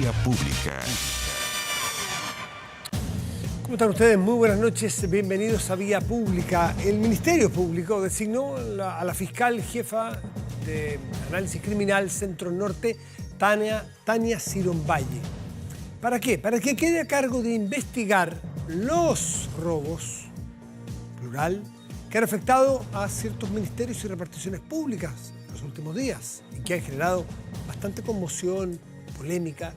Vía Pública. ¿Cómo están ustedes? Muy buenas noches, bienvenidos a Vía Pública. El Ministerio Público designó a la fiscal jefa de Análisis Criminal Centro Norte, Tania Sironvalle. ¿Para qué? Para que quede a cargo de investigar los robos, plural, que han afectado a ciertos ministerios y reparticiones públicas en los últimos días y que han generado bastante conmoción, polémica,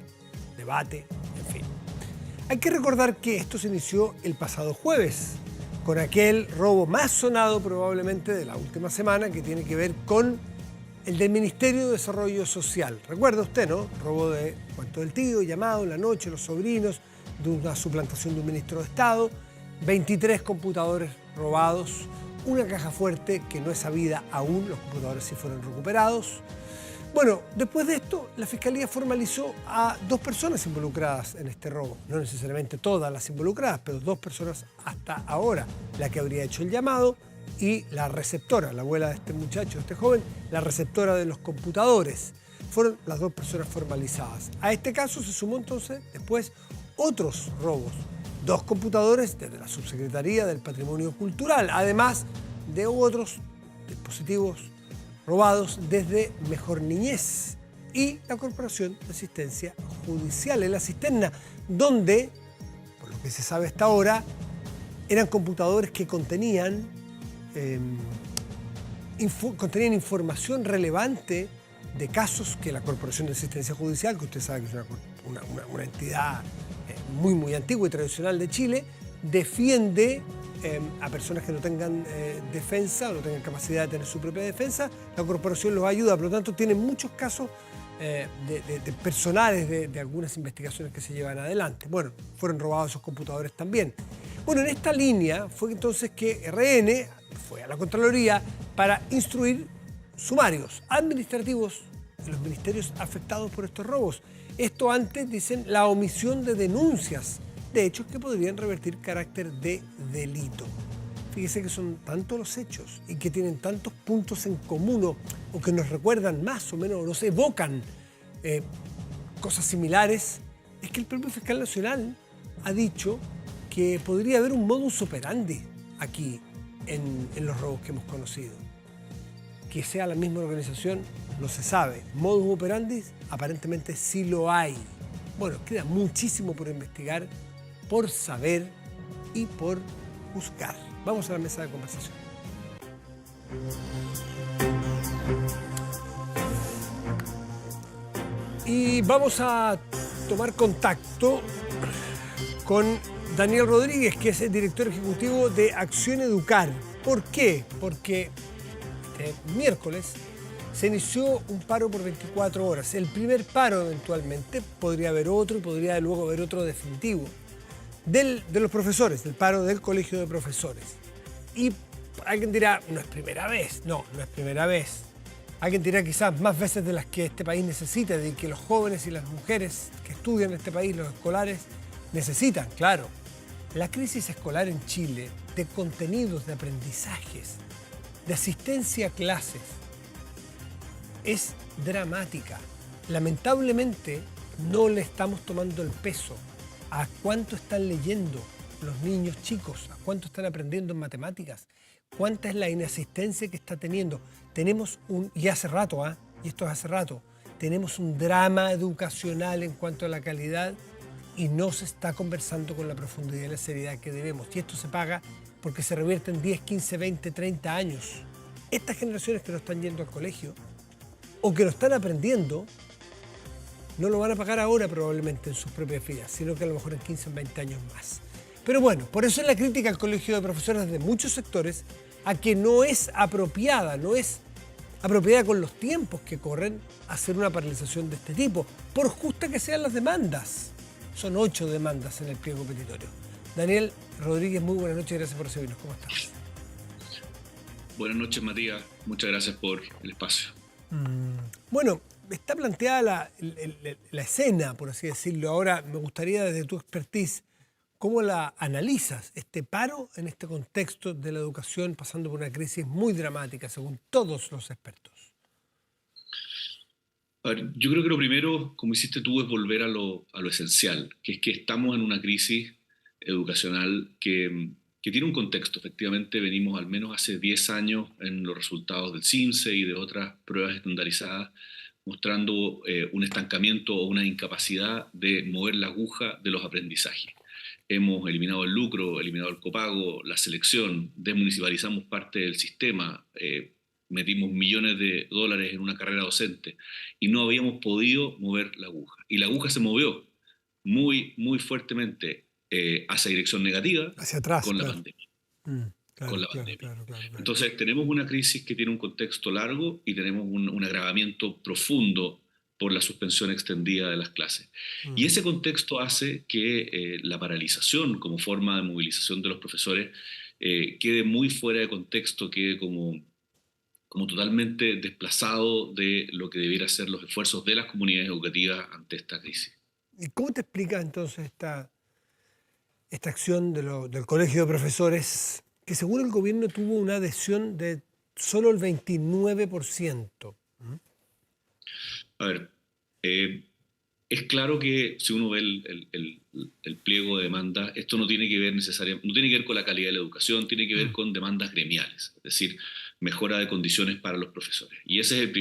debate, en fin. Hay que recordar que esto se inició el pasado jueves, con aquel robo más sonado probablemente de la última semana, que tiene que ver con el del Ministerio de Desarrollo Social. Recuerda usted, ¿no? Robo de cuento del tío, llamado en la noche, los sobrinos, de una suplantación de un ministro de Estado, 23 computadores robados, una caja fuerte que no es sabida aún, los computadores sí fueron recuperados. Bueno, después de esto, la Fiscalía formalizó a 2 personas involucradas en este robo. No necesariamente todas las involucradas, pero 2 personas hasta ahora. La que habría hecho el llamado y la receptora, la abuela de este muchacho, de este joven, la receptora de los computadores. Fueron las 2 personas formalizadas. A este caso se sumó entonces después otros robos. 2 computadores desde la Subsecretaría del Patrimonio Cultural, además de otros dispositivos robados desde Mejor Niñez y la Corporación de Asistencia Judicial en La Cisterna, donde, por lo que se sabe hasta ahora, eran computadores que contenían información relevante de casos que la Corporación de Asistencia Judicial, que usted sabe que es una entidad muy antigua y tradicional de Chile, defiende a personas que no tengan defensa o no tengan capacidad de tener su propia defensa. La corporación los ayuda, por lo tanto tienen muchos casos de personales de algunas investigaciones que se llevan adelante. Bueno, fueron robados esos computadores también. Bueno, en esta línea fue entonces que RN fue a la Contraloría para instruir sumarios administrativos en los ministerios afectados por estos robos. Esto antes, dicen, la omisión de denuncias de hechos que podrían revertir carácter de delito. Fíjese que son tantos los hechos y que tienen tantos puntos en común o que nos recuerdan más o menos, o nos evocan cosas similares, es que el propio fiscal nacional ha dicho que podría haber un modus operandi aquí en los robos que hemos conocido. Que sea la misma organización no se sabe. Modus operandi aparentemente sí lo hay. Bueno, queda muchísimo por investigar, por saber y por juzgar. Vamos a la mesa de conversación. Y vamos a tomar contacto con Daniel Rodríguez, que es el director ejecutivo de Acción Educar. ¿Por qué? Porque este miércoles se inició un paro por 24 horas. El primer paro eventualmente, podría haber otro y podría luego haber otro definitivo, de los profesores, del paro del Colegio de Profesores. Y alguien dirá, no es primera vez. No, no es primera vez. Alguien dirá quizás más veces de las que este país necesita, de que los jóvenes y las mujeres que estudian en este país, los escolares, necesitan, claro. La crisis escolar en Chile, de contenidos, de aprendizajes, de asistencia a clases, es dramática. Lamentablemente no le estamos tomando el peso a cuánto están leyendo los niños chicos, a cuánto están aprendiendo en matemáticas, cuánta es la inasistencia que está teniendo. Tenemos y hace rato, y esto es hace rato, tenemos un drama educacional en cuanto a la calidad y no se está conversando con la profundidad y la seriedad que debemos. Y esto se paga porque se revierte en 10, 15, 20, 30 años. Estas generaciones que no están yendo al colegio o que lo están aprendiendo, no lo van a pagar ahora probablemente en sus propias vidas, sino que a lo mejor en 15 o 20 años más. Pero bueno, por eso es la crítica al Colegio de Profesores de muchos sectores a que no es apropiada con los tiempos que corren hacer una paralización de este tipo, por justa que sean las demandas. Son 8 demandas en el pliego petitorio. Daniel Rodríguez, muy buenas noches, gracias por recibirnos. ¿Cómo estás? Buenas noches, Matías. Muchas gracias por el espacio. Bueno, está planteada la escena, por así decirlo. Ahora me gustaría, desde tu expertise, ¿cómo la analizas este paro en este contexto de la educación pasando por una crisis muy dramática, según todos los expertos? A ver, yo creo que lo primero, como hiciste tú, es volver a lo esencial, que es que estamos en una crisis educacional que tiene un contexto. Efectivamente, venimos al menos hace 10 años en los resultados del CIMSE y de otras pruebas estandarizadas, mostrando un estancamiento o una incapacidad de mover la aguja de los aprendizajes. Hemos eliminado el lucro, eliminado el copago, la selección, desmunicipalizamos parte del sistema, metimos millones de dólares en una carrera docente y no habíamos podido mover la aguja. Y la aguja se movió muy, muy fuertemente hacia dirección negativa Hacia atrás, con la claro. pandemia. Con Claro, la claro, pandemia. claro, claro, claro. Entonces, tenemos una crisis que tiene un contexto largo y tenemos un agravamiento profundo por la suspensión extendida de las clases. Y Mm. ese contexto hace que la paralización como forma de movilización de los profesores quede muy fuera de contexto, quede como totalmente desplazado de lo que debiera ser los esfuerzos de las comunidades educativas ante esta crisis. ¿Y cómo te explicas entonces esta acción del Colegio de Profesores, que según el gobierno tuvo una adhesión de solo el 29%? A ver, eh, es claro que si uno ve el pliego de demandas, esto no tiene que ver necesariamente, no tiene que ver con la calidad de la educación, tiene que ver Mm. con demandas gremiales, es decir, mejora de condiciones para los profesores. Y ese es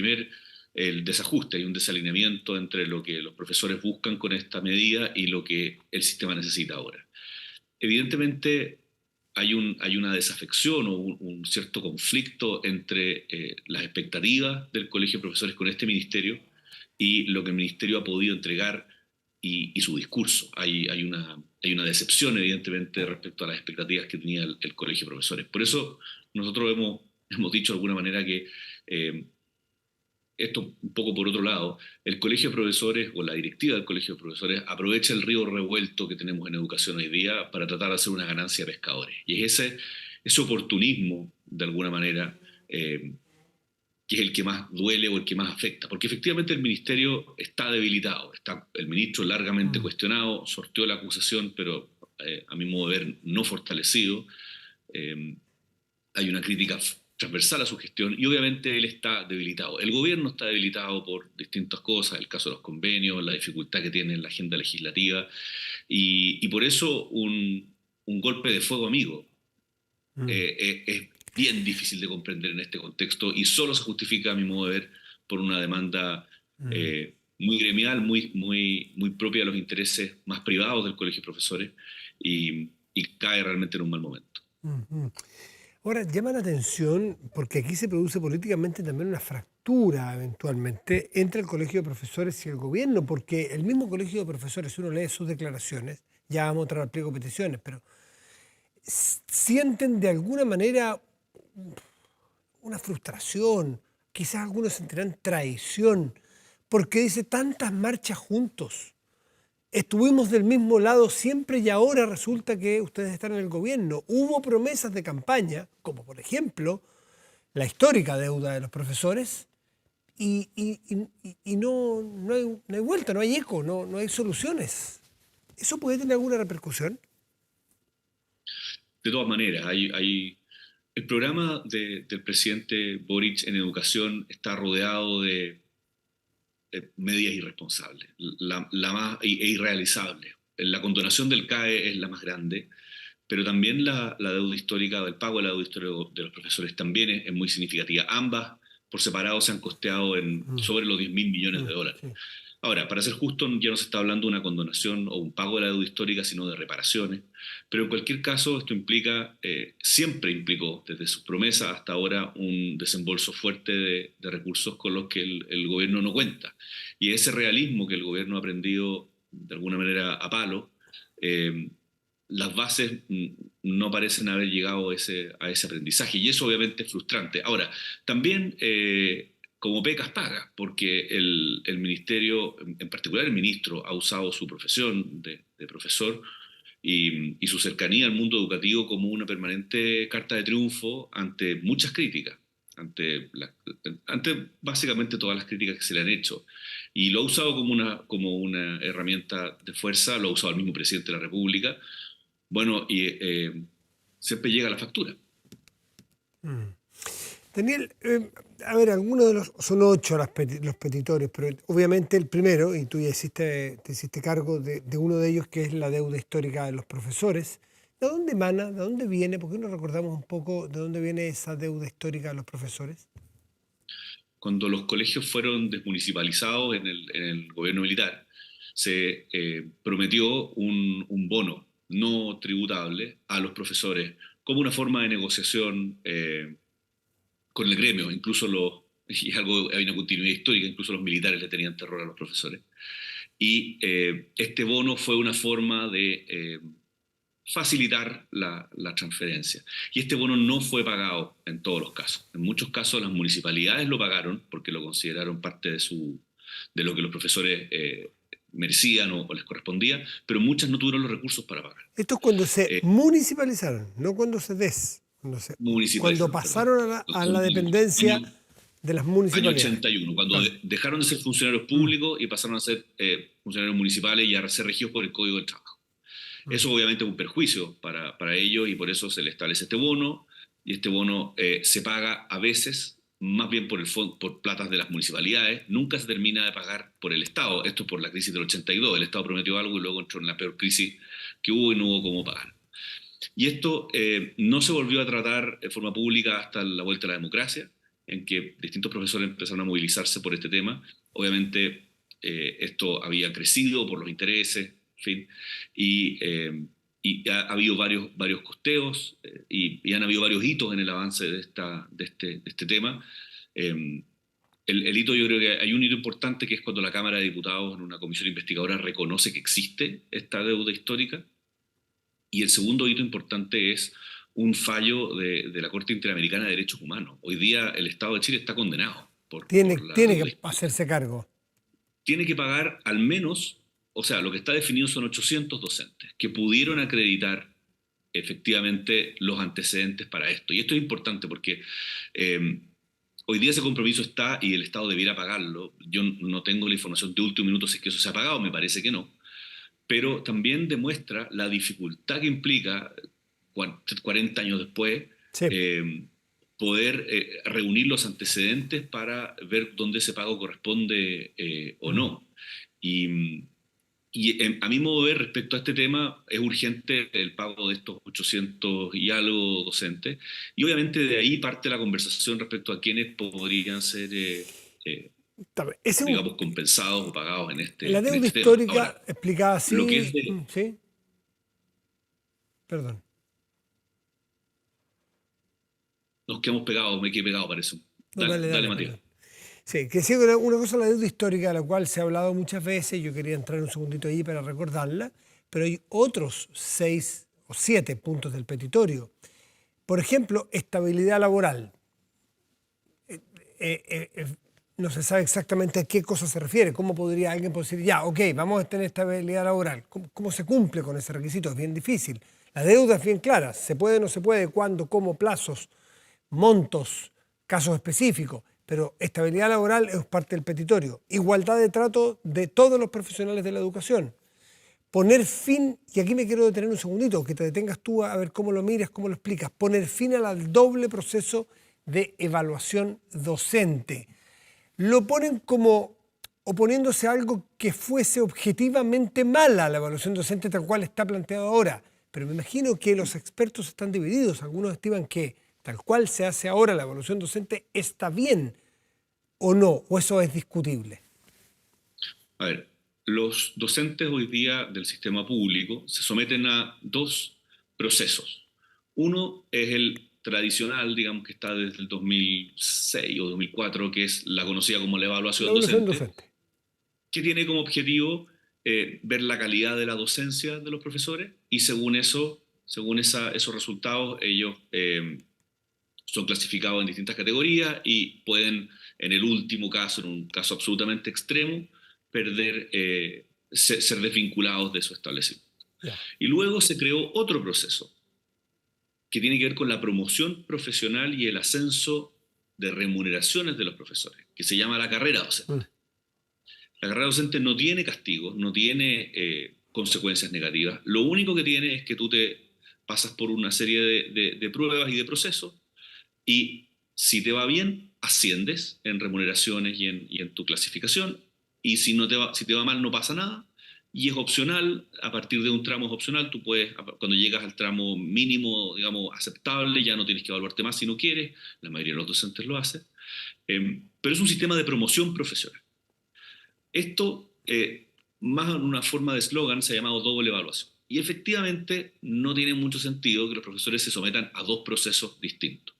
el desajuste, hay un desalineamiento entre lo que los profesores buscan con esta medida y lo que el sistema necesita ahora. Evidentemente hay una desafección o un cierto conflicto entre las expectativas del Colegio de Profesores con este ministerio y lo que el ministerio ha podido entregar y su discurso. Hay una decepción, evidentemente, respecto a las expectativas que tenía el Colegio de Profesores. Por eso nosotros hemos dicho de alguna manera que eh, esto un poco por otro lado, el Colegio de Profesores o la directiva del Colegio de Profesores aprovecha el río revuelto que tenemos en educación hoy día para tratar de hacer una ganancia de pescadores. Y es ese oportunismo, de alguna manera, que es el que más duele o el que más afecta. Porque efectivamente el ministerio está debilitado, está el ministro largamente Mm. cuestionado, sorteó la acusación, pero a mi modo de ver no fortalecido. Eh, Hay una crítica transversal a su gestión y obviamente él está debilitado. El gobierno está debilitado por distintas cosas, el caso de los convenios, la dificultad que tiene en la agenda legislativa y por eso un golpe de fuego amigo Mm. es bien difícil de comprender en este contexto y solo se justifica, a mi modo de ver, por una demanda Mm. muy gremial, muy, muy, muy propia de los intereses más privados del colegio de profesores y cae realmente en un mal momento. Mm. Mm. Ahora, llama la atención porque aquí se produce políticamente también una fractura eventualmente entre el Colegio de Profesores y el gobierno, porque el mismo Colegio de Profesores, si uno lee sus declaraciones, ya vamos a entrar al pliego de peticiones, pero sienten de alguna manera una frustración, quizás algunos sentirán traición, porque dice tantas marchas juntos. Estuvimos del mismo lado siempre y ahora resulta que ustedes están en el gobierno. Hubo promesas de campaña, como por ejemplo la histórica deuda de los profesores, y no hay vuelta, no hay eco, no hay soluciones. ¿Eso puede tener alguna repercusión? De todas maneras, el programa del presidente Boric en educación está rodeado de medidas irresponsables e irrealizables. La condonación del CAE es la más grande, pero también la deuda histórica, el pago de la deuda histórica de los profesores también es muy significativa. Ambas por separado se han costeado Mm. sobre los 10 mil millones Mm. de dólares. Sí. Ahora, para ser justo, ya no se está hablando de una condonación o un pago de la deuda histórica, sino de reparaciones. Pero en cualquier caso, esto implica, siempre implicó, desde sus promesas hasta ahora, un desembolso fuerte de recursos con los que el gobierno no cuenta. Y ese realismo que el gobierno ha aprendido de alguna manera a palo, eh, las bases no parecen haber llegado a ese aprendizaje. Y eso obviamente es frustrante. Ahora, también como pecas paga, porque el ministerio, en particular el ministro, ha usado su profesión de profesor y su cercanía al mundo educativo como una permanente carta de triunfo ante muchas críticas, ante básicamente todas las críticas que se le han hecho. Y lo ha usado como una herramienta de fuerza, lo ha usado el mismo presidente de la República. Bueno, y siempre llega la factura. Mm. Daniel, a ver, algunos de son 8 los petitorios, pero obviamente el primero, y tú ya te hiciste cargo de uno de ellos, que es la deuda histórica de los profesores. ¿De dónde emana? ¿De dónde viene? ¿Por qué no recordamos un poco de dónde viene esa deuda histórica de los profesores? Cuando los colegios fueron desmunicipalizados en el gobierno militar, se prometió un bono no tributable a los profesores como una forma de negociación con el gremio. Incluso y algo, hay una continuidad histórica, incluso los militares le tenían terror a los profesores. Y este bono fue una forma de facilitar la transferencia. Y este bono no fue pagado en todos los casos. En muchos casos las municipalidades lo pagaron porque lo consideraron parte de lo que los profesores merecían o les correspondía, pero muchas no tuvieron los recursos para pagar. Esto es cuando se Eh, municipalizaron, no cuando Municipalizaron, perdón. pasaron a la dependencia Año, de las año municipalidades. 81, cuando Claro. dejaron de ser funcionarios públicos y pasaron a ser funcionarios municipales y a ser regidos por el Código del Trabajo. Eso obviamente es un perjuicio para ellos y por eso se le establece este bono y este bono se paga a veces más bien por platas de las municipalidades, nunca se termina de pagar por el Estado. Esto es por la crisis del 82, el Estado prometió algo y luego entró en la peor crisis que hubo y no hubo cómo pagar. Y esto no se volvió a tratar de forma pública hasta la vuelta a la democracia, en que distintos profesores empezaron a movilizarse por este tema. Obviamente esto había crecido por los intereses, en fin, y ha habido varios costeos y han habido varios hitos en el avance de este tema. El hito, yo creo que hay un hito importante que es cuando la Cámara de Diputados en una comisión investigadora reconoce que existe esta deuda histórica. Y el segundo hito importante es un fallo de la Corte Interamericana de Derechos Humanos. Hoy día el Estado de Chile está condenado por la Tiene deuda que histórica. hacerse cargo. Tiene que pagar al menos, o sea, lo que está definido son 800 docentes que pudieron acreditar efectivamente los antecedentes para esto. Y esto es importante porque hoy día ese compromiso está y el Estado debiera pagarlo. Yo no tengo la información de último minuto si es que eso se ha pagado, me parece que no, pero también demuestra la dificultad que implica 40 años después Sí. poder reunir los antecedentes para ver dónde ese pago corresponde o no. Y a mi modo de ver, respecto a este tema, es urgente el pago de estos 800 y algo docentes. Y obviamente de ahí parte la conversación respecto a quiénes podrían ser, Ese es digamos, compensados o pagados la en deuda este tema. histórica Ahora, explicada lo que así. es de, Sí, perdón. nos quedamos pegados, me quedé pegado para eso. No, Dale, dale, Matías. perdón. Sí, que sí, una cosa es la deuda histórica, de la cual se ha hablado muchas veces, yo quería entrar un segundito ahí para recordarla, pero hay otros 6 o 7 puntos del petitorio. Por ejemplo, estabilidad laboral. No se sabe exactamente a qué cosa se refiere. ¿Cómo podría alguien decir, ya, ok, vamos a tener estabilidad laboral? ¿Cómo se cumple con ese requisito? Es bien difícil. La deuda es bien clara. ¿Se puede o no se puede? ¿Cuándo? ¿Cómo? Plazos, montos, casos específicos. Pero estabilidad laboral es parte del petitorio. Igualdad de trato de todos los profesionales de la educación. Poner fin, y aquí me quiero detener un segundito, que te detengas tú a ver cómo lo miras, cómo lo explicas. Poner fin al doble proceso de evaluación docente. Lo ponen como oponiéndose a algo que fuese objetivamente mala la evaluación docente tal cual está planteado ahora. Pero me imagino que los expertos están divididos. Algunos estiman que tal cual se hace ahora la evaluación docente está bien o no, o eso es discutible. A ver, los docentes hoy día del sistema público se someten a dos procesos. Uno es el tradicional, digamos que está desde el 2006 o 2004, que es la conocida como la La evaluación evaluación docente, docente. que tiene como objetivo ver la calidad de la docencia de los profesores y según eso, esos resultados, ellos son clasificados en distintas categorías y pueden, en el último caso, en un caso absolutamente extremo, ser desvinculados de su establecimiento. Ya. Y luego se creó otro proceso que tiene que ver con la promoción profesional y el ascenso de remuneraciones de los profesores, que se llama la carrera docente. La carrera docente no tiene castigos, no tiene consecuencias negativas. Lo único que tiene es que tú te pasas por una serie de pruebas y de procesos y Si te va bien, asciendes en remuneraciones y en tu clasificación, y si te va mal no pasa nada, y es opcional, a partir de un tramo es opcional, tú puedes, cuando llegas al tramo mínimo, digamos, aceptable, ya no tienes que evaluarte más si no quieres, la mayoría de los docentes lo hacen, pero es un sistema de promoción profesional. Esto, más en una forma de eslogan, se ha llamado doble evaluación. Y efectivamente no tiene mucho sentido que los profesores se sometan a dos procesos distintos.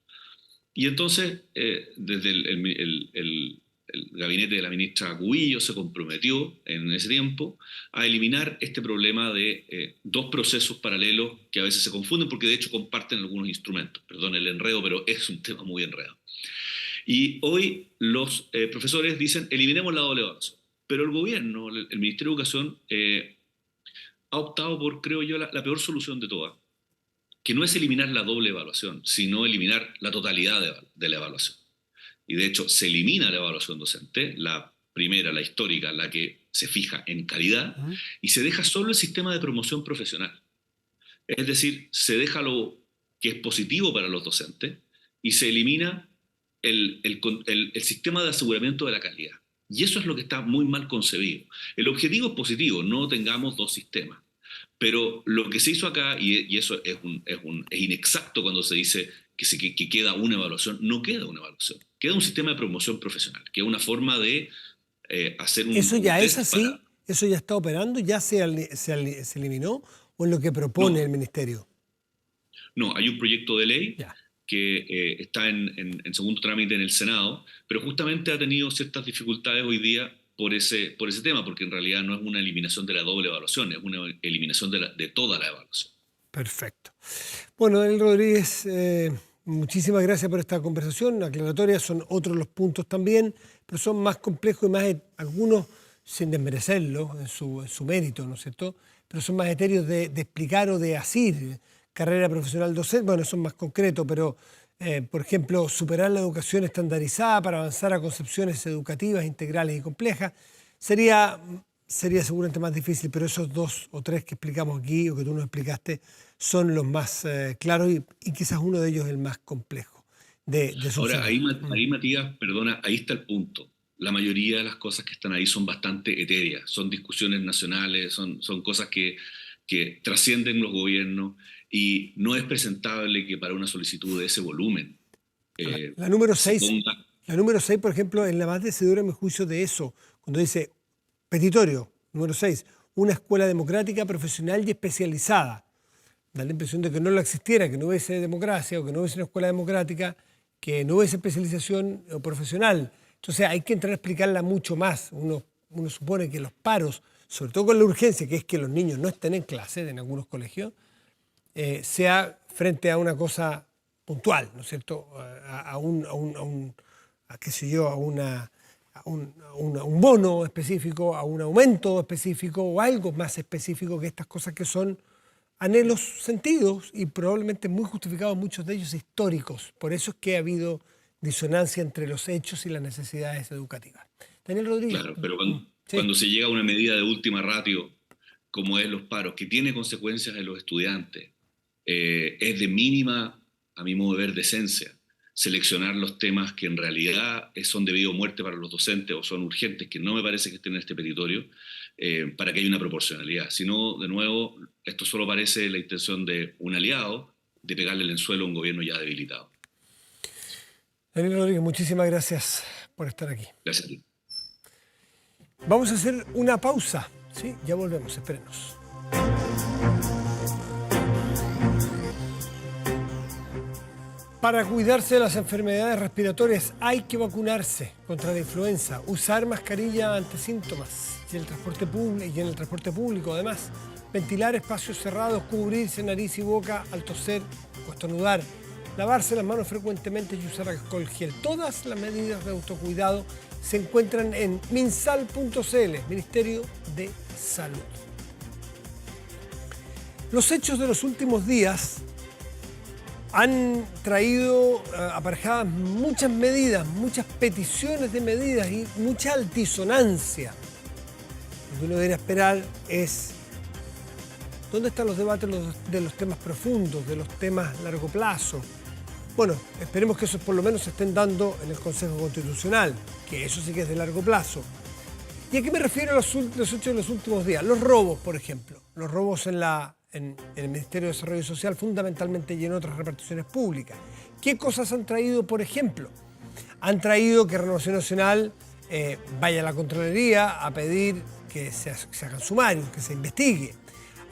Y entonces, desde el gabinete de la ministra Cubillo se comprometió en ese tiempo a eliminar este problema de dos procesos paralelos que a veces se confunden porque de hecho comparten algunos instrumentos. Perdón el enredo, pero es un tema muy enredado. Y hoy los profesores dicen, eliminemos la doble evaluación. Pero el gobierno, el Ministerio de Educación, ha optado por, creo yo, la peor solución de todas, que no es eliminar la doble evaluación, sino eliminar la totalidad de la evaluación. Y de hecho se elimina la evaluación docente, la primera, la histórica, la que se fija en calidad, y se deja solo el sistema de promoción profesional. Es decir, se deja lo que es positivo para los docentes y se elimina el sistema de aseguramiento de la calidad. Y eso es lo que está muy mal concebido. El objetivo es positivo, no tengamos dos sistemas. Pero lo que se hizo acá, y eso es inexacto cuando se dice que queda una evaluación, no queda una evaluación. Queda un sistema de promoción profesional, que es una forma de hacer un... ¿Eso ya es así? ¿Eso ya está operando? ¿Ya se eliminó? ¿O es lo que propone el Ministerio? No, hay un proyecto de ley que está en segundo trámite en el Senado, pero justamente ha tenido ciertas dificultades hoy día por ese tema, porque en realidad no es una eliminación de la doble evaluación, es una eliminación de toda la evaluación. Perfecto. Bueno, Daniel Rodríguez, muchísimas gracias por esta conversación. Aclaratorias son otros los puntos también, pero son más complejos y más, algunos sin desmerecerlos en su mérito, ¿no es cierto? Pero son más etéreos de explicar o de asir. Carrera profesional docente, bueno, son más concretos, pero por ejemplo, superar la educación estandarizada para avanzar a concepciones educativas integrales y complejas, sería seguramente más difícil, pero esos dos o tres que explicamos aquí o que tú nos explicaste son los más claros y quizás uno de ellos es el más complejo de Ahora, ahí Matías, perdona, ahí está el punto. La mayoría de las cosas que están ahí son bastante etéreas, son discusiones nacionales, son cosas que trascienden los gobiernos y no es presentable que para una solicitud de ese volumen la número 6, por ejemplo, es la más decidora en mi juicio de eso, cuando dice petitorio, número 6, una escuela democrática, profesional y especializada. Da la impresión de que no lo existiera, que no hubiese democracia o que no hubiese una escuela democrática, que no hubiese especialización profesional. Entonces hay que entrar a explicarla mucho más. Uno supone que los paros, sobre todo con la urgencia, que es que los niños no estén en clase en algunos colegios, sea frente a una cosa puntual, ¿no es cierto? A un bono específico, a un aumento específico o algo más específico que estas cosas que son anhelos sentidos y probablemente muy justificados, muchos de ellos históricos. Por eso es que ha habido disonancia entre los hechos y las necesidades educativas. Daniel Rodríguez. Claro, pero cuando se llega a una medida de última ratio, como es los paros, que tiene consecuencias en los estudiantes, es de mínima, a mi modo de ver, decencia, seleccionar los temas que en realidad son de vida o muerte para los docentes o son urgentes, que no me parece que estén en este petitorio, para que haya una proporcionalidad. Si no, de nuevo, esto solo parece la intención de un aliado de pegarle el anzuelo a un gobierno ya debilitado. Daniel Rodríguez, muchísimas gracias por estar aquí. Gracias a ti. Vamos a hacer una pausa, ¿sí? Ya volvemos, espérenos. Para cuidarse de las enfermedades respiratorias hay que vacunarse contra la influenza, usar mascarilla ante síntomas y en el transporte público además, ventilar espacios cerrados, cubrirse nariz y boca al toser o estornudar, lavarse las manos frecuentemente y usar alcohol gel. Todas las medidas de autocuidado se encuentran en minsal.cl, Ministerio de Salud. Los hechos de los últimos días han traído aparejadas muchas medidas, muchas peticiones de medidas y mucha altisonancia. Lo que uno debería esperar es dónde están los debates de los temas profundos, de los temas a largo plazo. Bueno, esperemos que esos por lo menos se estén dando en el Consejo Constitucional, que eso sí que es de largo plazo. ¿Y a qué me refiero a los hechos de los últimos días? Los robos, por ejemplo. Los robos en el Ministerio de Desarrollo Social, fundamentalmente, y en otras reparticiones públicas. ¿Qué cosas han traído, por ejemplo? Han traído que Renovación Nacional vaya a la Contraloría a pedir que se hagan sumarios, que se investigue.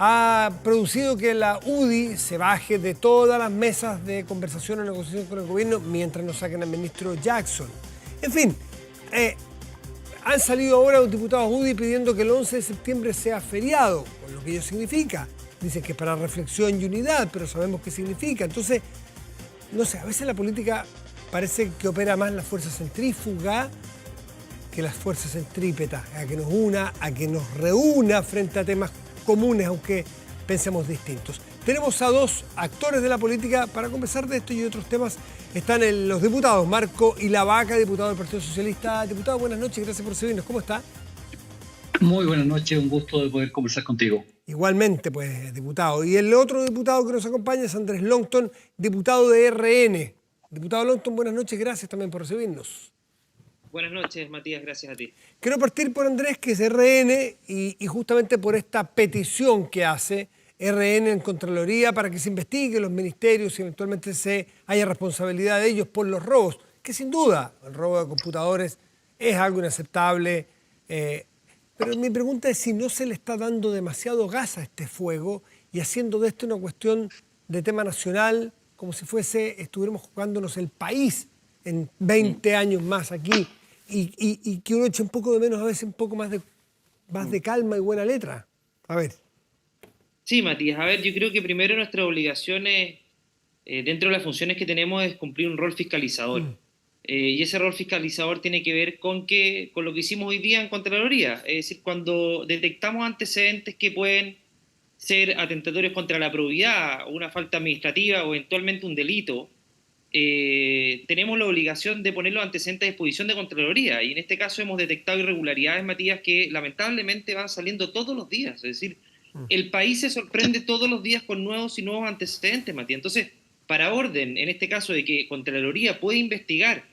Ha producido que la UDI se baje de todas las mesas de conversación o negociación con el gobierno mientras no saquen al ministro Jackson. En fin, han salido ahora los diputados UDI pidiendo que el 11 de septiembre sea feriado, con lo que ello significa. Dicen que es para reflexión y unidad, pero sabemos qué significa. Entonces, no sé, a veces la política parece que opera más la fuerza centrífuga que las fuerzas centrípetas, a que nos una, a que nos reúna frente a temas comunes, aunque pensemos distintos. Tenemos a dos actores de la política para conversar de esto y otros temas. Están los diputados Marco Ilavaca, diputado del Partido Socialista. Diputado, buenas noches, gracias por recibirnos. ¿Cómo está? Muy buenas noches, un gusto de poder conversar contigo. Igualmente, pues, diputado. Y el otro diputado que nos acompaña es Andrés Longton, diputado de RN. Diputado Longton, buenas noches, gracias también por recibirnos. Buenas noches, Matías, gracias a ti. Quiero partir por Andrés, que es RN, y justamente por esta petición que hace RN en Contraloría para que se investigue los ministerios y eventualmente haya responsabilidad de ellos por los robos, que sin duda el robo de computadores es algo inaceptable. Pero mi pregunta es si no se le está dando demasiado gas a este fuego y haciendo de esto una cuestión de tema nacional, como si estuviéramos jugándonos el país en 20 años más aquí, y que uno eche un poco de menos, a veces un poco más de calma y buena letra. A ver. Sí, Matías, a ver, yo creo que primero nuestras obligaciones, dentro de las funciones que tenemos, es cumplir un rol fiscalizador. Y ese rol fiscalizador tiene que ver con lo que hicimos hoy día en Contraloría. Es decir, cuando detectamos antecedentes que pueden ser atentatorios contra la probidad, o una falta administrativa o eventualmente un delito, tenemos la obligación de poner los antecedentes a disposición de Contraloría. Y en este caso hemos detectado irregularidades, Matías, que lamentablemente van saliendo todos los días. Es decir, el país se sorprende todos los días con nuevos y nuevos antecedentes, Matías. Entonces, para orden, en este caso de que Contraloría pueda investigar,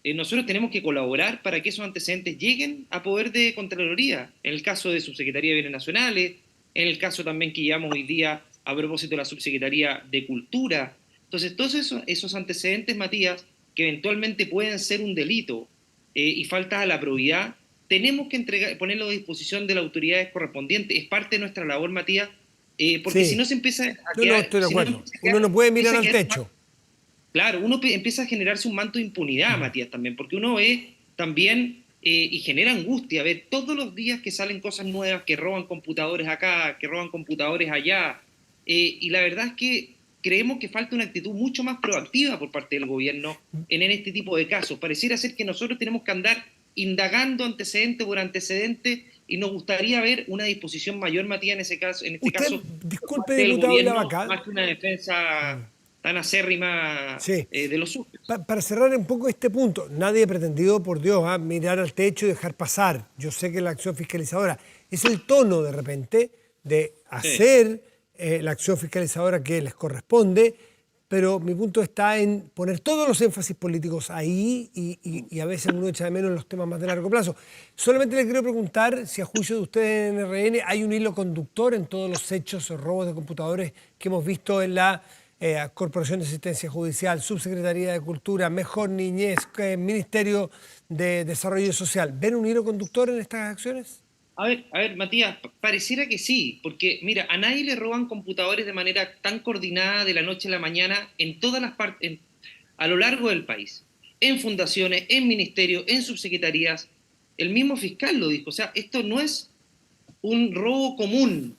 nosotros tenemos que colaborar para que esos antecedentes lleguen a poder de Contraloría. En el caso de Subsecretaría de Bienes Nacionales, en el caso también que llevamos hoy día a propósito de la Subsecretaría de Cultura. Entonces, todos esos antecedentes, Matías, que eventualmente pueden ser un delito y faltas a la probidad, tenemos que ponerlo a disposición de las autoridades correspondientes. Es parte de nuestra labor, Matías, porque sí. Si no se empieza a quedar... No, estoy de acuerdo. Uno no puede mirar al techo. Claro, uno empieza a generarse un manto de impunidad, Matías, también, porque uno ve también y genera angustia ver todos los días que salen cosas nuevas, que roban computadores acá, que roban computadores allá, y la verdad es que creemos que falta una actitud mucho más proactiva por parte del gobierno en este tipo de casos. Pareciera ser que nosotros tenemos que andar indagando antecedente por antecedente y nos gustaría ver una disposición mayor, Matías, en este caso, disculpe, diputado Ilavaca, más que una defensa tan acérrima de los suyos. Para cerrar un poco este punto, nadie ha pretendido, por Dios, mirar al techo y dejar pasar. Yo sé que la acción fiscalizadora es el tono de repente de hacer la acción fiscalizadora que les corresponde, pero mi punto está en poner todos los énfasis políticos ahí y a veces uno echa de menos los temas más de largo plazo. Solamente le quiero preguntar si a juicio de ustedes en RN hay un hilo conductor en todos los hechos o robos de computadores que hemos visto en la Corporación de Asistencia Judicial, Subsecretaría de Cultura, Mejor Niñez, Ministerio de Desarrollo Social. ¿Ven un hilo conductor en estas acciones? A ver, Matías, pareciera que sí, porque mira, a nadie le roban computadores de manera tan coordinada de la noche a la mañana en todas las partes, a lo largo del país, en fundaciones, en ministerios, en subsecretarías. El mismo fiscal lo dijo, o sea, esto no es un robo común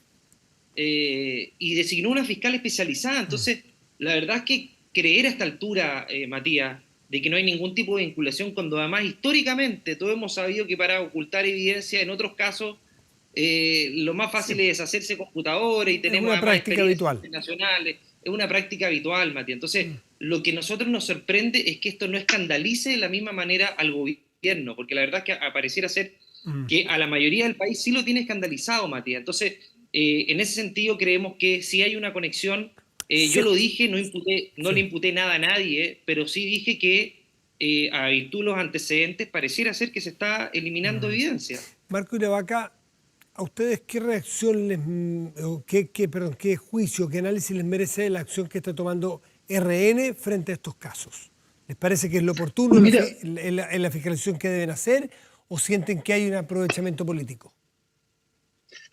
y designó una fiscal especializada. Entonces, la verdad es que creer a esta altura, Matías, de que no hay ningún tipo de vinculación, cuando además históricamente todos hemos sabido que para ocultar evidencia en otros casos lo más fácil es deshacerse computadores y tenemos una práctica habitual internacionales. Es una práctica habitual, Matías. Entonces, lo que a nosotros nos sorprende es que esto no escandalice de la misma manera al gobierno, porque la verdad es que pareciera ser que a la mayoría del país sí lo tiene escandalizado, Matías. Entonces, en ese sentido creemos que sí hay una conexión Yo lo dije, no Sí. le imputé nada a nadie, pero sí dije que a virtud de los antecedentes pareciera ser que se está eliminando evidencia. Marco Iravaca, ¿a ustedes qué reacción o perdón, qué juicio, qué análisis les merece la acción que está tomando RN frente a estos casos? ¿Les parece que es lo oportuno en Mira, en la fiscalización que deben hacer o sienten que hay un aprovechamiento político?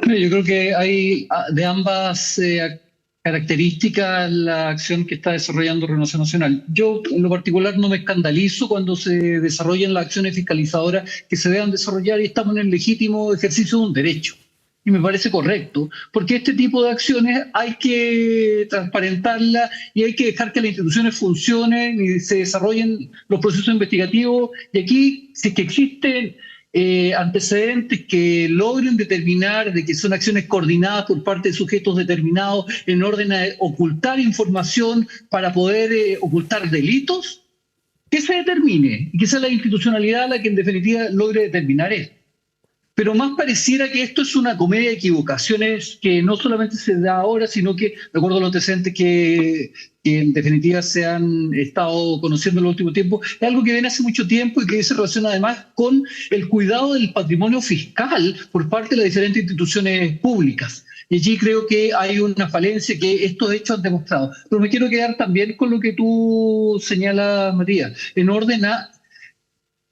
mira, yo creo que hay de ambas características la acción que está desarrollando Renovación Nacional. Yo, en lo particular, no me escandalizo cuando se desarrollan las acciones fiscalizadoras que se deban desarrollar y estamos en el legítimo ejercicio de un derecho. Y me parece correcto, porque este tipo de acciones hay que transparentarlas y hay que dejar que las instituciones funcionen y se desarrollen los procesos investigativos. Y aquí, si es que existen antecedentes que logren determinar de que son acciones coordinadas por parte de sujetos determinados en orden a ocultar información para poder ocultar delitos, que se determine y que sea la institucionalidad la que en definitiva logre determinar esto. Pero más pareciera que esto es una comedia de equivocaciones que no solamente se da ahora, sino que, de acuerdo a los antecedentes que en definitiva se han estado conociendo en el último tiempo, es algo que viene hace mucho tiempo y que se relaciona además con el cuidado del patrimonio fiscal por parte de las diferentes instituciones públicas. Y allí creo que hay una falencia que estos hechos han demostrado. Pero me quiero quedar también con lo que tú señalas, Matías, en orden a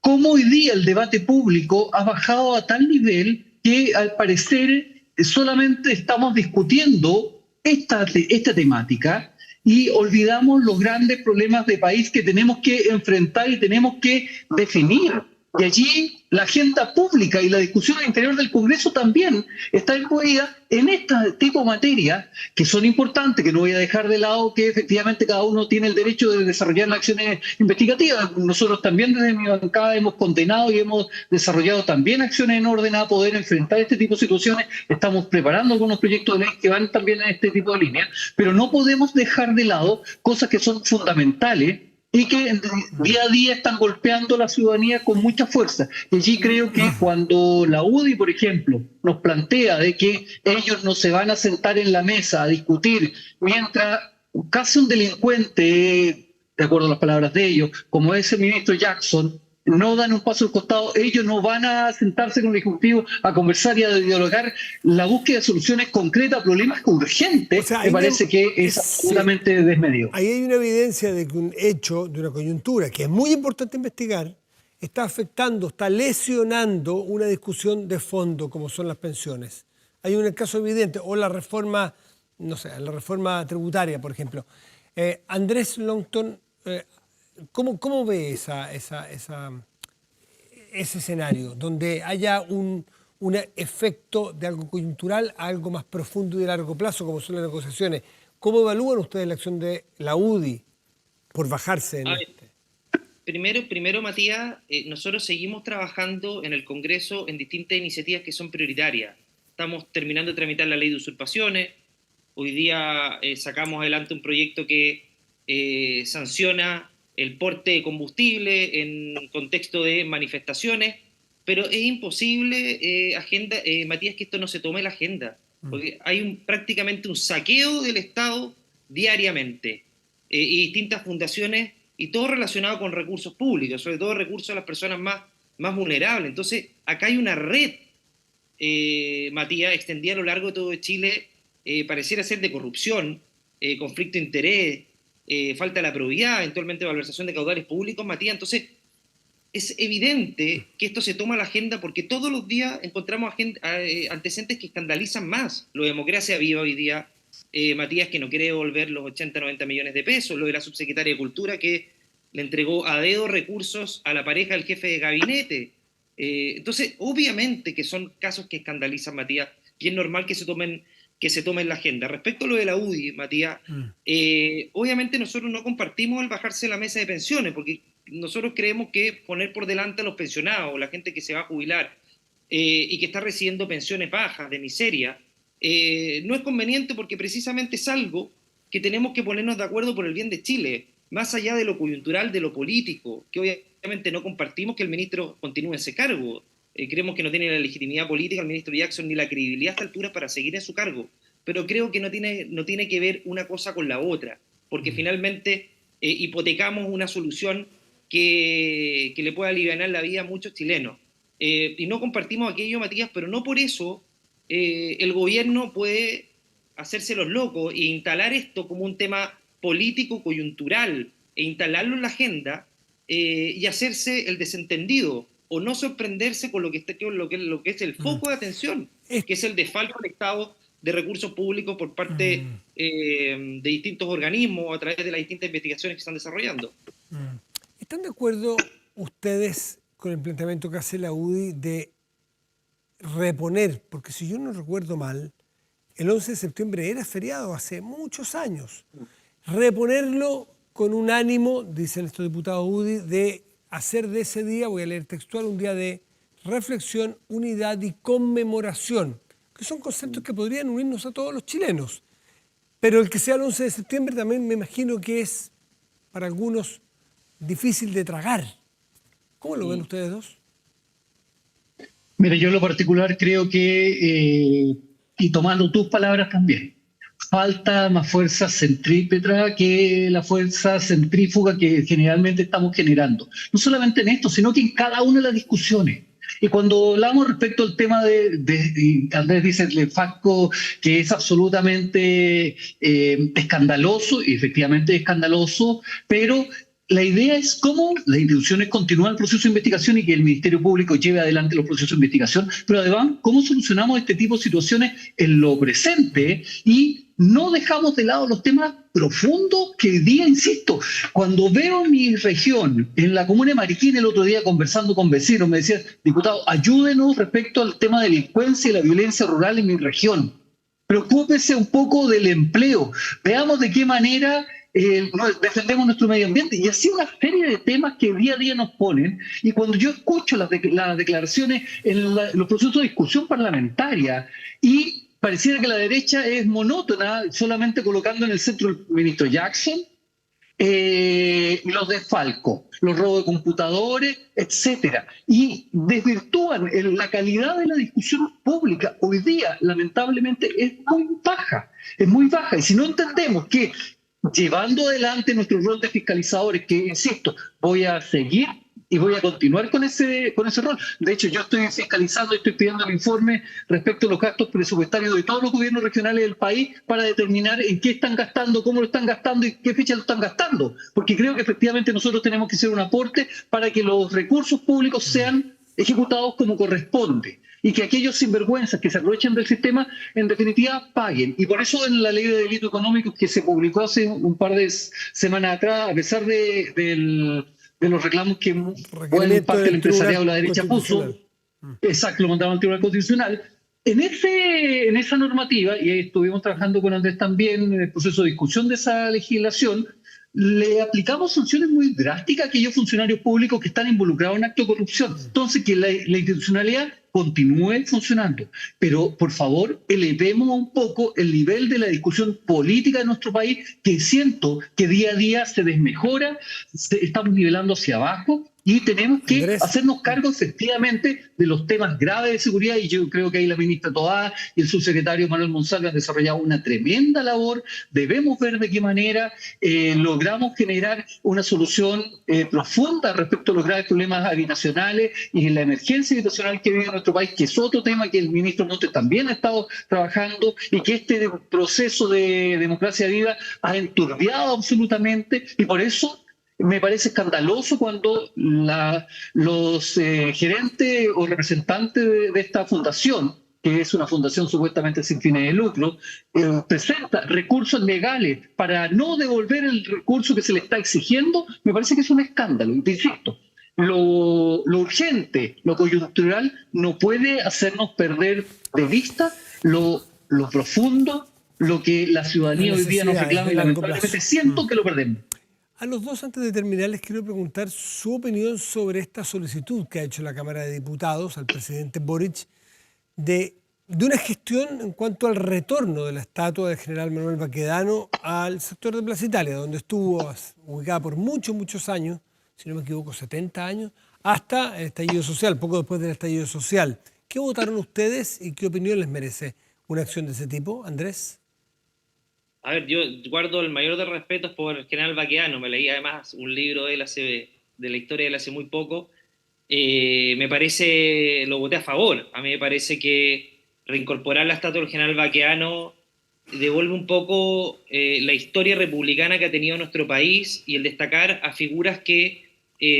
cómo hoy día el debate público ha bajado a tal nivel que al parecer solamente estamos discutiendo esta temática y olvidamos los grandes problemas de país que tenemos que enfrentar y tenemos que definir. Y allí la agenda pública y la discusión al interior del Congreso también está incluida en este tipo de materias que son importantes, que no voy a dejar de lado que efectivamente cada uno tiene el derecho de desarrollar las acciones investigativas. Nosotros también desde mi bancada hemos condenado y hemos desarrollado también acciones en orden a poder enfrentar este tipo de situaciones. Estamos preparando algunos proyectos de ley que van también en este tipo de líneas, pero no podemos dejar de lado cosas que son fundamentales y que día a día están golpeando a la ciudadanía con mucha fuerza. Y allí creo que cuando la UDI, por ejemplo, nos plantea de que ellos no se van a sentar en la mesa a discutir mientras casi un delincuente, de acuerdo a las palabras de ellos, como es el ministro Jackson, no dan un paso al costado, ellos no van a sentarse con el Ejecutivo a conversar y a dialogar la búsqueda de soluciones concretas a problemas urgentes, O sea, me parece que es absolutamente desmedido. Ahí hay una evidencia de que un hecho, de una coyuntura, que es muy importante investigar, está afectando, está lesionando una discusión de fondo, como son las pensiones. Hay un caso evidente, o la reforma, no sé, la reforma tributaria, por ejemplo. Andrés Longton, ¿cómo ve ese escenario, donde haya un efecto de algo coyuntural a algo más profundo y de largo plazo, como son las negociaciones? ¿Cómo evalúan ustedes la acción de la UDI por bajarse en A ver, este? primero Matías, nosotros seguimos trabajando en el Congreso en distintas iniciativas que son prioritarias. Estamos terminando de tramitar la ley de usurpaciones. Hoy día sacamos adelante un proyecto que sanciona el porte de combustible en contexto de manifestaciones, pero es imposible, Matías, que esto no se tome en la agenda, porque hay prácticamente un saqueo del Estado diariamente, y distintas fundaciones, y todo relacionado con recursos públicos, sobre todo recursos a las personas más vulnerables. Entonces, acá hay una red, Matías, extendida a lo largo de todo Chile, pareciera ser de corrupción, conflicto de interés, falta de la probidad, eventualmente malversación de caudales públicos, Matías. Entonces, es evidente que esto se toma a la agenda porque todos los días encontramos antecedentes que escandalizan más. Lo de Democracia Viva hoy día, Matías, que no quiere devolver los 80-90 millones de pesos, lo de la subsecretaria de Cultura, que le entregó a dedo recursos a la pareja del jefe de gabinete. Entonces, obviamente que son casos que escandalizan, Matías, y es normal que se tomen la agenda. Respecto a lo de la UDI, Matías, obviamente nosotros no compartimos el bajarse de la mesa de pensiones, porque nosotros creemos que poner por delante a los pensionados, la gente que se va a jubilar y que está recibiendo pensiones bajas, de miseria, no es conveniente, porque precisamente es algo que tenemos que ponernos de acuerdo por el bien de Chile, más allá de lo coyuntural, de lo político, que obviamente no compartimos que el ministro continúe ese cargo. Creemos que no tiene la legitimidad política el ministro Jackson ni la credibilidad a esta altura para seguir en su cargo. pero creo que no tiene que ver una cosa con la otra, porque finalmente hipotecamos una solución que le pueda aliviar la vida a muchos chilenos. Y no compartimos aquello, Matías, pero no por eso el gobierno puede hacerse los locos e instalar esto como un tema político coyuntural e instalarlo en la agenda y hacerse el desentendido o no sorprenderse con lo que es el foco de atención, que es el desfalco al Estado de recursos públicos por parte de distintos organismos a través de las distintas investigaciones que están desarrollando. ¿Están de acuerdo ustedes con el planteamiento que hace la UDI de reponer, porque si yo no recuerdo mal, el 11 de septiembre era feriado hace muchos años, reponerlo con un ánimo, dicen estos diputados UDI, de hacer de ese día, voy a leer textual, un día de reflexión, unidad y conmemoración, que son conceptos que podrían unirnos a todos los chilenos. Pero el que sea el 11 de septiembre también me imagino que es para algunos difícil de tragar. ¿Cómo lo ven ustedes dos? Mira, yo en lo particular creo que, y tomando tus palabras también, falta más fuerza centrípeta que la fuerza centrífuga que generalmente estamos generando. No solamente en esto, sino que en cada una de las discusiones. Y cuando hablamos respecto al tema y Andrés dice el FACO, que es absolutamente escandaloso, y efectivamente es escandaloso, pero la idea es cómo las instituciones continúan el proceso de investigación y que el Ministerio Público lleve adelante los procesos de investigación, pero además cómo solucionamos este tipo de situaciones en lo presente y no dejamos de lado los temas profundos que hoy día, insisto, cuando veo mi región, en la comuna de Mariquín el otro día conversando con vecinos, me decían, diputado, ayúdenos respecto al tema de la delincuencia y la violencia rural en mi región. Preocúpese un poco del empleo. Veamos de qué manera defendemos nuestro medio ambiente. Y así una serie de temas que día a día nos ponen. Y cuando yo escucho las declaraciones en los procesos de discusión parlamentaria y pareciera que la derecha es monótona, solamente colocando en el centro el ministro Jackson, los desfalcos, los robos de computadores, etcétera, y desvirtúan la calidad de la discusión pública. Hoy día, lamentablemente, es muy baja, y si no entendemos que llevando adelante nuestro rol de fiscalizadores, que insisto, voy a seguir y voy a continuar con ese rol. De hecho, yo estoy fiscalizando y estoy pidiendo el informe respecto a los gastos presupuestarios de todos los gobiernos regionales del país para determinar en qué están gastando, cómo lo están gastando y qué fecha lo están gastando. Porque creo que efectivamente nosotros tenemos que hacer un aporte para que los recursos públicos sean ejecutados como corresponde y que aquellos sinvergüenzas que se aprovechan del sistema, en definitiva, paguen. Y por eso en la Ley de Delitos Económicos que se publicó hace un par de semanas atrás, a pesar de los reclamos que buena parte del empresariado de la derecha puso, exacto, lo mandaron al Tribunal Constitucional. En esa normativa, y ahí estuvimos trabajando con Andrés también en el proceso de discusión de esa legislación, le aplicamos sanciones muy drásticas a aquellos funcionarios públicos que están involucrados en actos de corrupción. Entonces, que la institucionalidad continúe funcionando. Pero, por favor, elevemos un poco el nivel de la discusión política de nuestro país, que siento que día a día se desmejora, estamos nivelando hacia abajo, y tenemos que hacernos cargo efectivamente de los temas graves de seguridad, y yo creo que ahí la ministra Toá y el subsecretario Manuel Monsalve han desarrollado una tremenda labor. Debemos ver de qué manera logramos generar una solución profunda respecto a los graves problemas habitacionales y en la emergencia habitacional que vive nuestro país, que es otro tema que el ministro Montes también ha estado trabajando y que este proceso de democracia viva ha enturbiado absolutamente, y por eso me parece escandaloso cuando los gerentes o representantes de esta fundación, que es una fundación supuestamente sin fines de lucro, presenta recursos legales para no devolver el recurso que se le está exigiendo. Me parece que es un escándalo. Y te insisto, lo urgente, lo coyuntural, no puede hacernos perder de vista lo profundo, lo que la ciudadanía hoy día nos reclama, y lamentablemente siento que lo perdemos. A los dos, antes de terminar, les quiero preguntar su opinión sobre esta solicitud que ha hecho la Cámara de Diputados al presidente Boric de una gestión en cuanto al retorno de la estatua del general Manuel Baquedano al sector de Plaza Italia, donde estuvo ubicada por muchos años, si no me equivoco, 70 años, hasta el estallido social, poco después del estallido social. ¿Qué votaron ustedes y qué opinión les merece una acción de ese tipo, Andrés? A ver, yo guardo el mayor de los respetos por el general Baqueano. Me leí además un libro de él de la historia de él hace muy poco. Me parece, lo voté a favor. A mí me parece que reincorporar la estatua del general Baqueano devuelve un poco la historia republicana que ha tenido nuestro país y el destacar a figuras que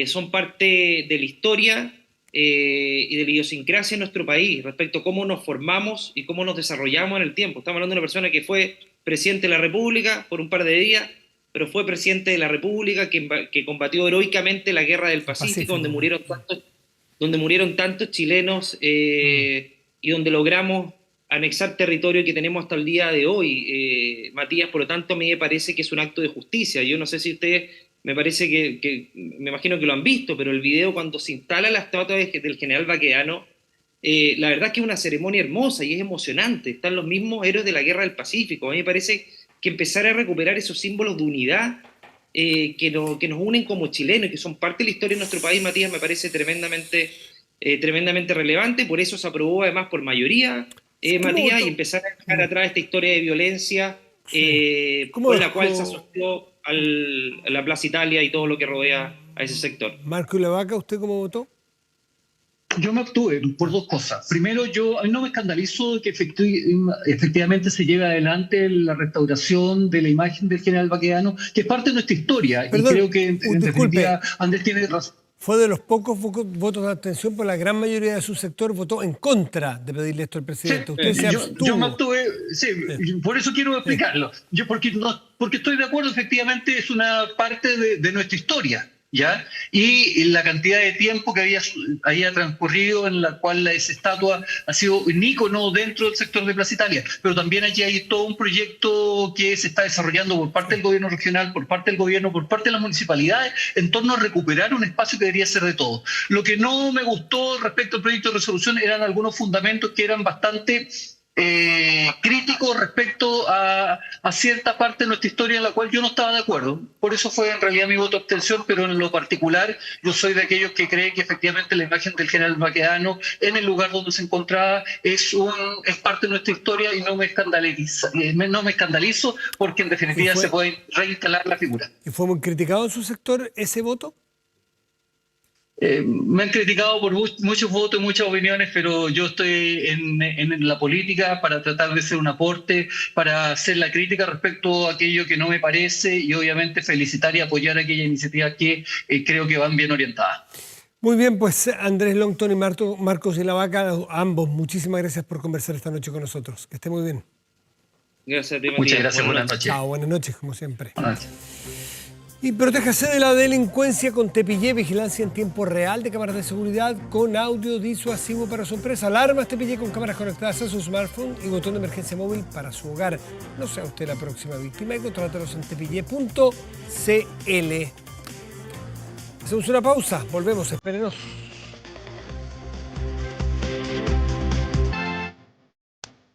son parte de la historia y de la idiosincrasia de nuestro país respecto a cómo nos formamos y cómo nos desarrollamos en el tiempo. Estamos hablando de una persona que fue presidente de la República por un par de días, pero fue presidente de la República que combatió heroicamente la Guerra del Pacífico, donde murieron tantos chilenos y donde logramos anexar territorio que tenemos hasta el día de hoy, Matías. Por lo tanto, a mí me parece que es un acto de justicia. Yo no sé si ustedes, me parece me imagino que lo han visto, pero el video cuando se instala la estatua del general Baqueano, la verdad es que es una ceremonia hermosa y es emocionante. Están los mismos héroes de la Guerra del Pacífico. A mí me parece que empezar a recuperar esos símbolos de unidad que nos unen como chilenos y que son parte de la historia de nuestro país, Matías, me parece tremendamente relevante. Por eso se aprobó además por mayoría, Matías, y empezar a dejar atrás esta historia de violencia con la cual se asoció a la Plaza Italia y todo lo que rodea a ese sector. Marco Ilavaca, ¿usted cómo votó? Yo me abstuve por dos cosas. Primero, a mí no me escandalizo de que efectivamente se lleve adelante la restauración de la imagen del general Baqueano, que es parte de nuestra historia. Perdón, y creo que, en definitiva, Andrés tiene razón. Fue de los pocos votos de abstención, pues la gran mayoría de su sector votó en contra de pedirle esto al presidente. Sí, Usted se abstuvo. yo me abstuve, sí, por eso quiero explicarlo. Yo porque estoy de acuerdo, efectivamente es una parte de nuestra historia, ¿ya? Y la cantidad de tiempo que había transcurrido en la cual esa estatua ha sido un ícono dentro del sector de Plaza Italia. Pero también allí hay todo un proyecto que se está desarrollando por parte del gobierno regional, por parte del gobierno, por parte de las municipalidades, en torno a recuperar un espacio que debería ser de todos. Lo que no me gustó respecto al proyecto de resolución eran algunos fundamentos que eran bastante críticos respecto a cierta parte de nuestra historia en la cual yo no estaba de acuerdo. Por eso fue en realidad mi voto de abstención, pero en lo particular yo soy de aquellos que creen que efectivamente la imagen del general Baqueano en el lugar donde se encontraba es parte de nuestra historia y no me escandalizo porque en definitiva se puede reinstalar la figura. ¿Y fue muy criticado en su sector ese voto? Me han criticado por muchos votos y muchas opiniones, pero yo estoy en la política para tratar de hacer un aporte, para hacer la crítica respecto a aquello que no me parece y obviamente felicitar y apoyar aquellas iniciativas que creo que van bien orientadas. Muy bien, pues Andrés Longton y Marcos Ilavaca, ambos, muchísimas gracias por conversar esta noche con nosotros. Que esté muy bien. Gracias a ti, Matías. Muchas gracias, buenas noches. Chao, buenas noches, como siempre. Buenas noches. Y protéjase de la delincuencia con Tepillé, vigilancia en tiempo real de cámaras de seguridad con audio disuasivo para su empresa. Alarmas Tepillé con cámaras conectadas a su smartphone y botón de emergencia móvil para su hogar. No sea usted la próxima víctima y contrátelos en tepillé.cl. Hacemos una pausa, volvemos, espérenos.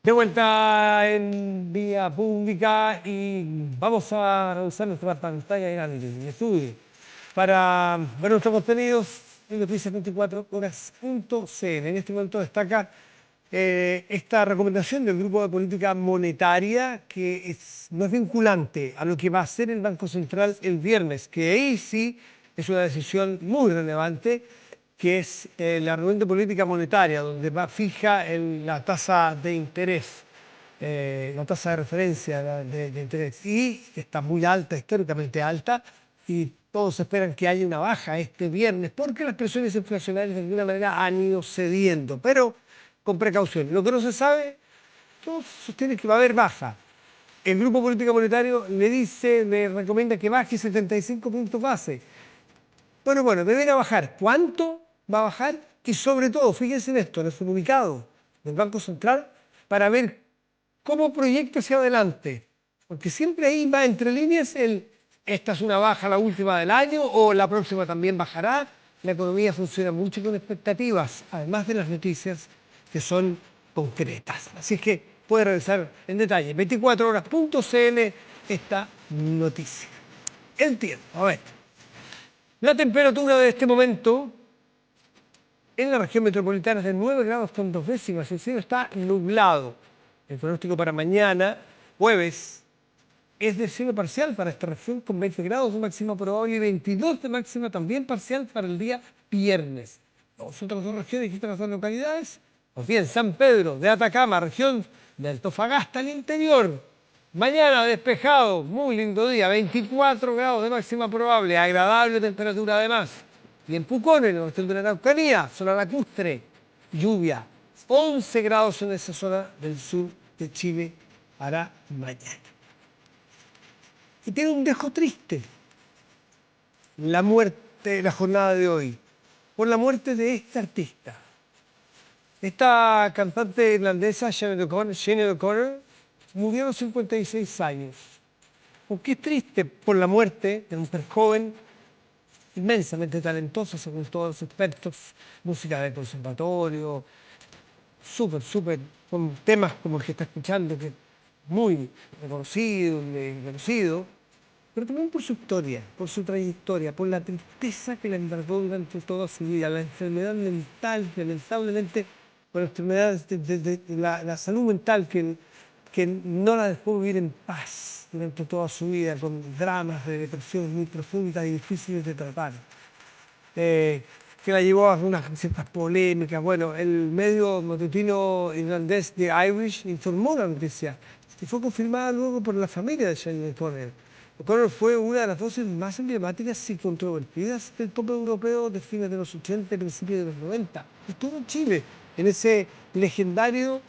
De vuelta en vía pública y vamos a usar nuestra pantalla en estudio para ver nuestros contenidos en noticias24horas.cl. En este momento destaca esta recomendación del Grupo de Política Monetaria que no es vinculante a lo que va a hacer el Banco Central el viernes, que ahí sí es una decisión muy relevante, que es la reunión de política monetaria, donde fija la tasa de interés, la tasa de referencia de interés, y está muy alta, históricamente alta, y todos esperan que haya una baja este viernes, porque las presiones inflacionarias de alguna manera han ido cediendo, pero con precaución. Lo que no se sabe, todos sostienen que va a haber baja. El Grupo Política Monetario le recomienda que baje 75 puntos base. Bueno, deberá bajar. ¿Cuánto va a bajar? Y sobre todo, fíjense en esto, en el comunicado del Banco Central, para ver cómo proyecta hacia adelante. Porque siempre ahí va entre líneas esta es una baja, la última del año, o la próxima también bajará. La economía funciona mucho con expectativas, además de las noticias que son concretas. Así es que puede revisar en detalle 24horas.cl esta noticia. El tiempo, a ver. La temperatura de este momento en la región metropolitana es de 9 grados con 2 décimas. El cielo está nublado. El pronóstico para mañana, jueves, es de cielo parcial para esta región con 20 grados de máxima probable y 22 de máxima también parcial para el día viernes. Las otras dos regiones, distintas dos localidades, pues bien, San Pedro de Atacama, región de Antofagasta, al interior. Mañana despejado, muy lindo día, 24 grados de máxima probable, agradable temperatura además. Y en Pucón, en la región de la Araucanía, zona lacustre, lluvia, 11 grados en esa zona del sur de Chile para mañana. Y tiene un dejo triste, la muerte, la jornada de hoy, por la muerte de esta artista. Esta cantante irlandesa, Sinead O'Connor, murió a los 56 años. Aunque es triste por la muerte de una mujer joven, inmensamente talentosa según todos los expertos, música de conservatorio, súper, con temas como el que está escuchando, que es muy reconocido, pero también por su historia, por su trayectoria, por la tristeza que le embargó durante toda su vida, la enfermedad mental, que lamentablemente, por la enfermedad de la salud mental que no la dejó vivir en paz durante toda su vida, con dramas de depresiones muy profundas y difíciles de tratar. Que la llevó a algunas ciertas polémicas. Bueno, el medio matutino irlandés The Irish informó la noticia y fue confirmada luego por la familia de Sinead O'Connor. O'Connor fue una de las voces más emblemáticas y controvertidas del pop europeo de fines de los 80 y principios de los 90. Estuvo en Chile, en ese legendario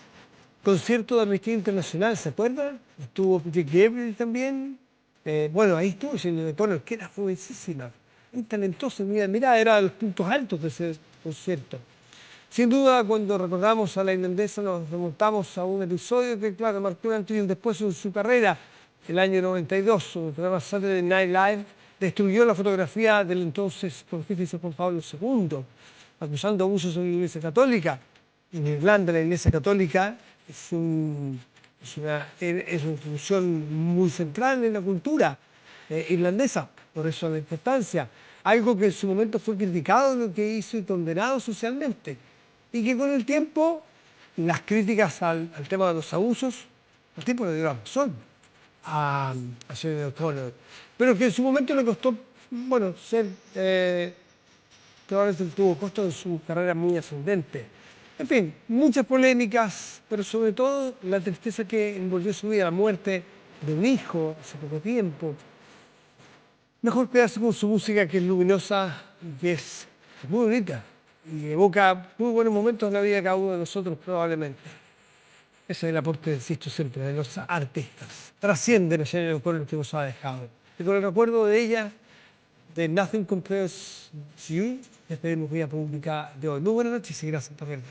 concierto de Amnistía Internacional, ¿se acuerdan? Estuvo Dick Gabriel también. Bueno, ahí estuvo Sinead O'Connor, que era jovencísima, muy talentosa. Mira, era de los puntos altos de ese concierto. Sin duda, cuando recordamos a la irlandesa, nos remontamos a un episodio que, claro, marcó un antes y un después en su carrera. El año 92, el programa Saturday Night Live destruyó la fotografía del entonces pontífice Juan Pablo II, acusando abusos en la Iglesia Católica. En Irlanda, la Iglesia Católica es una institución muy central en la cultura irlandesa, por eso la importancia. Algo que en su momento fue criticado, lo que hizo y condenado socialmente. Y que con el tiempo, las críticas al tema de los abusos, el tiempo le dio la razón a Sinead O'Connor. Pero que en su momento le costó, bueno, probablemente tuvo costo en su carrera muy ascendente. En fin, muchas polémicas, pero sobre todo la tristeza que envolvió su vida, la muerte de un hijo hace poco tiempo. Mejor quedarse con su música, que es luminosa y que es muy bonita y evoca muy buenos momentos en la vida de cada uno de nosotros probablemente. Ese es el aporte, insisto siempre, de los artistas. Trascienden a Sinead O'Connor que nos ha dejado. Y con el recuerdo de ella, de Nothing Compares to You, despedimos vía pública de hoy. Muy buenas noches y gracias también.